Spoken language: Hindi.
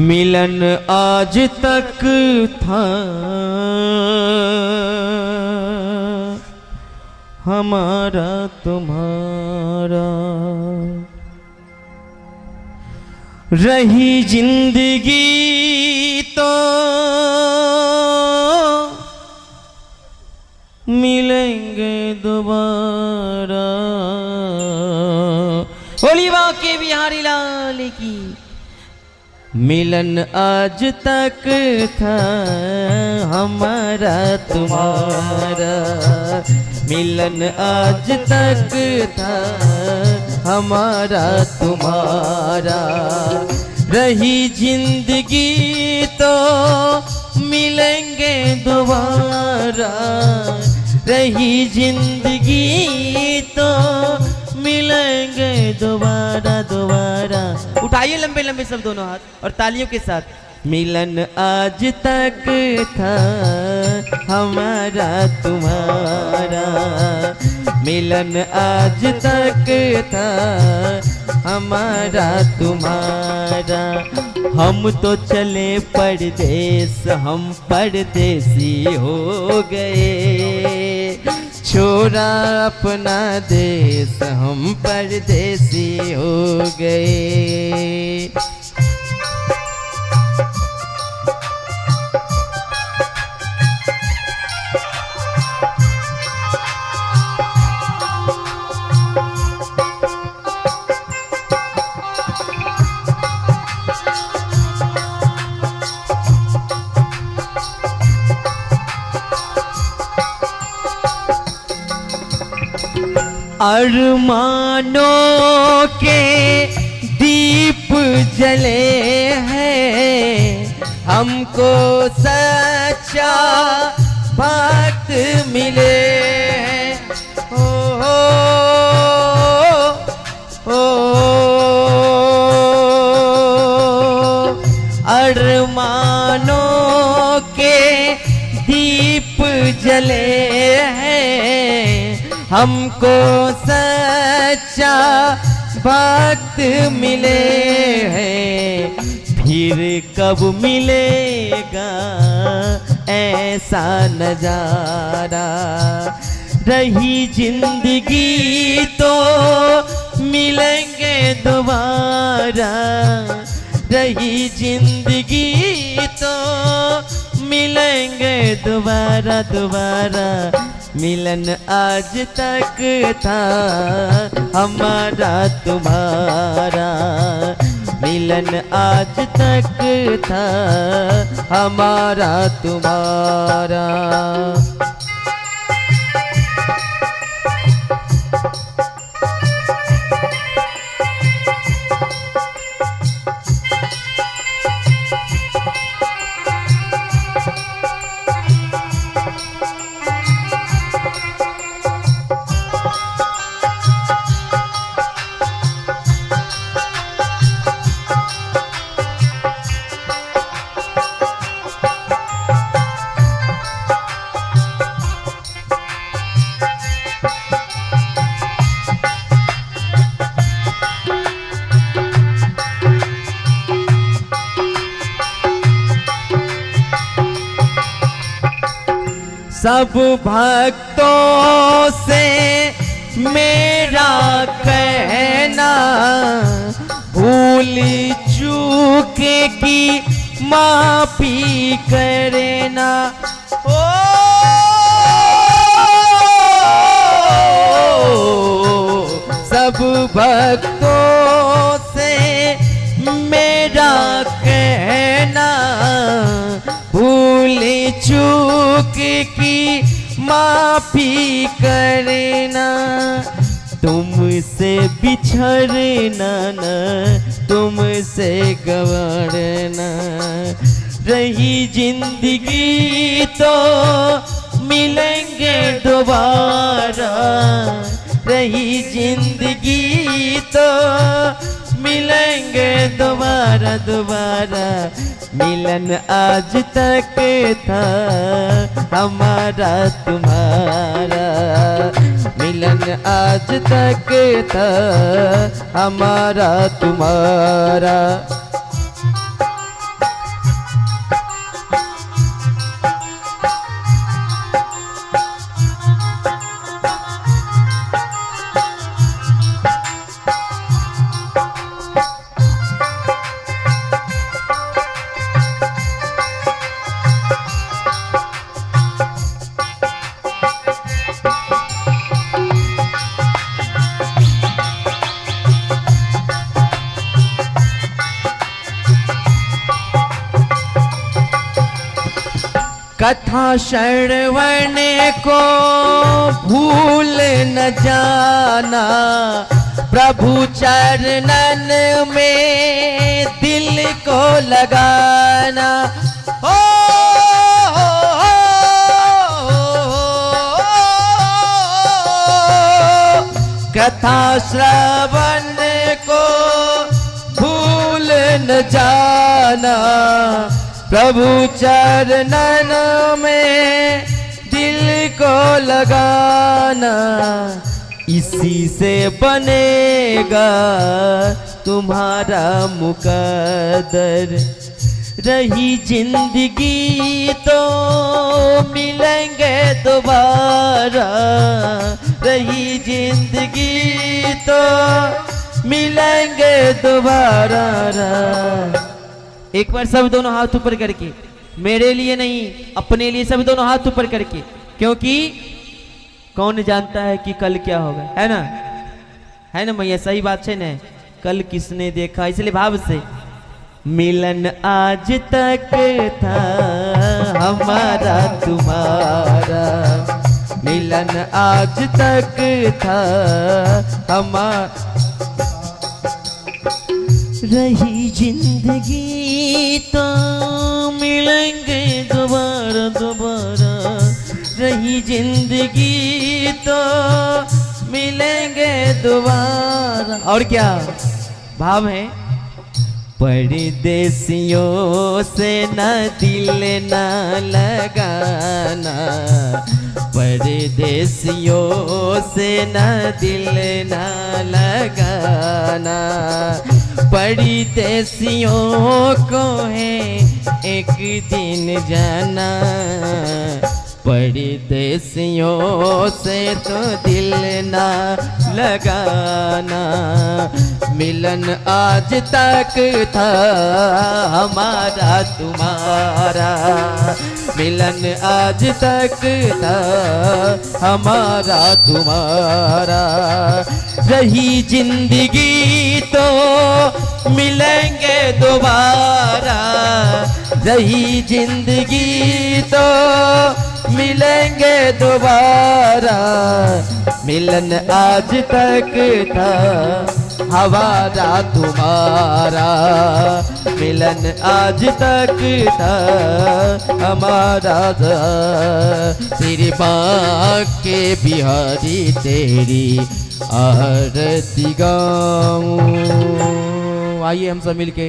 मिलन आज तक था हमारा तुम्हारा, रही जिंदगी तो मिलेंगे दोबारा। बोली बांके बिहारी लाल की। मिलन आज तक था हमारा तुम्हारा, मिलन आज तक था हमारा तुम्हारा, रही जिंदगी तो मिलेंगे दोबारा, रही जिंदगी तो मिलेंगे दोबारा दोबारा। उठाइए लंबे लंबे सब दोनों हाथ और तालियों के साथ। मिलन आज तक था हमारा तुम्हारा, मिलन आज तक था हमारा तुम्हारा। हम तो चले परदेस, हम परदेसी हो गए, छोड़ा अपना देश हम परदेसी हो गए। अरमानों के दीप जले हैं, हमको सच्चा भक्त मिले हैं। ओ, ओ, अरमानों के दीप जले हैं, हमको सच्चा भक्त मिले हैं। फिर कब मिलेगा ऐसा नजारा, रही जिंदगी तो मिलेंगे दोबारा, रही जिंदगी तो मिलेंगे दोबारा दोबारा। मिलन आज तक था हमारा तुम्हारा, मिलन आज तक था हमारा तुम्हारा। सब भक्तों से मेरा कहना, भूल चूक की माफी करना। ओ सब भक्तों से मेरा कहना, भूल चूक की माफी करना। तुमसे बिछड़ना न तुमसे गंवारना, रही जिंदगी तो मिलेंगे दोबारा, रही जिंदगी तो मिलेंगे दोबारा दोबारा। मिलन आज तक था हमारा तुम्हारा, मिलन आज तक था हमारा तुम्हारा। कथा श्रवण को भूल न जाना, प्रभु चरणन में दिल को लगाना। ओ कथा श्रवण को भूल न जाना, प्रभु चरणन में दिल को लगाना। इसी से बनेगा तुम्हारा मुकद्दर, रही जिंदगी तो मिलेंगे दोबारा, रही जिंदगी तो मिलेंगे दोबारा। एक बार सब दोनों हाथ ऊपर करके, मेरे लिए नहीं अपने लिए सब दोनों हाथ ऊपर करके, क्योंकि कौन जानता है कि कल क्या होगा, है ना मैया, सही बात है ना, कल किसने देखा। इसलिए भाव से मिलन आज तक था हमारा तुम्हारा, मिलन आज तक था हमारा, रही जिंदगी तो मिलेंगे दोबारा दोबारा, रही जिंदगी तो मिलेंगे दोबारा। और क्या भाव है, परदेसियों से न दिल न लगाना, परदेसियों से न दिल न लगाना, परदेसियों को है एक दिन जाना, परदेसियों से तो दिल ना लगाना। मिलन आज तक था हमारा तुम्हारा, मिलन आज तक था हमारा तुम्हारा, रही जिंदगी तो मिलेंगे दोबारा, रही जिंदगी तो मिलेंगे दोबारा। मिलन आज तक था हमारा तुम्हारा, मिलन आज तक था हमारा। तेरे बांके बिहारी तेरी आरती गाऊं। आइए हम सब मिलके